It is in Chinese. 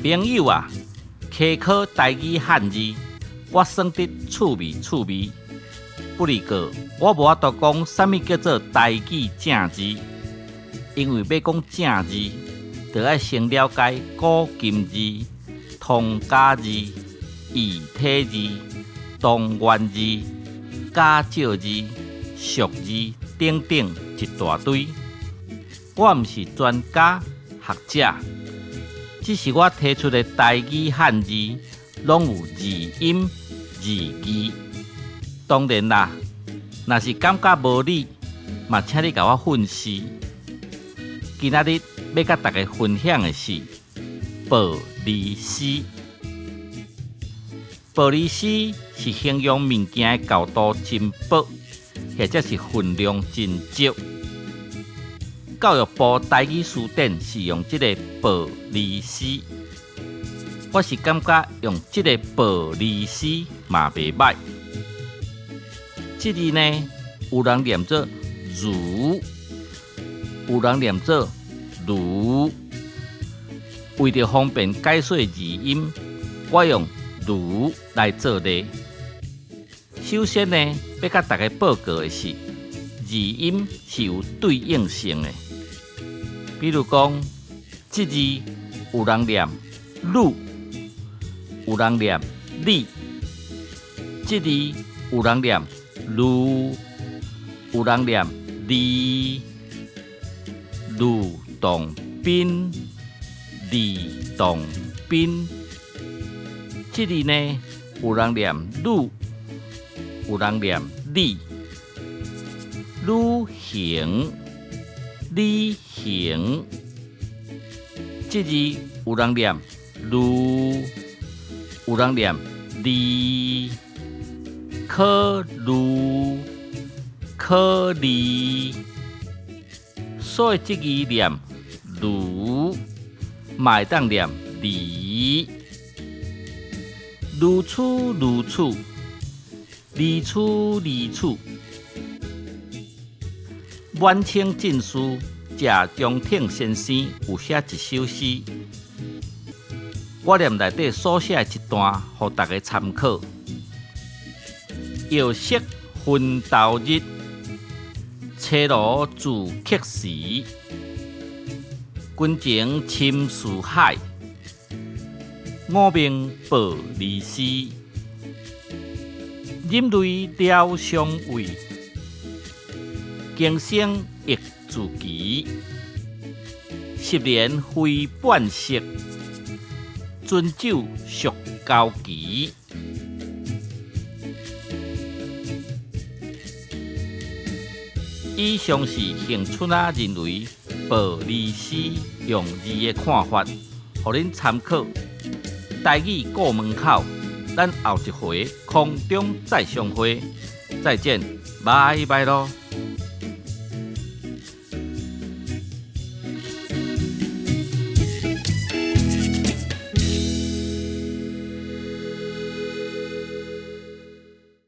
朋友啊，科考台语汉字，我算得趣味趣味。不过，我无法度讲啥物叫做台语正字，因为要讲正字，就要先了解古今字、通假字、异体字、同源字、假借字、俗字等等一大堆。我毋是专家学者，只是我提出的台语汉字，拢有字音字义。当然啦，若是感觉无理，嘛请你甲我训示。今仔日要甲大家分享的是报利诗。报利诗是形容物件的厚度真薄，或者是分量真少。教育部台语词典是用这个报利诗，我是感觉用这个报利诗嘛袂歹。这字呢，有人念作如，有人念作如。为了方便解说字音，我用如来做例。首先呢，要甲大家报告的是，字音是有对应性的。比如讲，这字有人念汝，有人念你；这字有人念如，有人念离。汝当宾，离当宾。这里呢，有人念汝，有人念你。汝行，你行。这字有人念如，有人念离。可如，可离。所以这字念如，嘛会当念离。如此如此，离此离此。晚清进士谢中挺先生有写一首诗，我念内底所写的一段，互大家参考。药色昏豆日，车炉自刻时。君情深似海，我命报利诗。饮泪了相慰，经生亦自奇。10年非半色，樽酒属交期。以上是兴趣仔认为报利诗用字的看法，互恁参考。台语过门口，咱后一回空中再相会，再见，拜拜咯。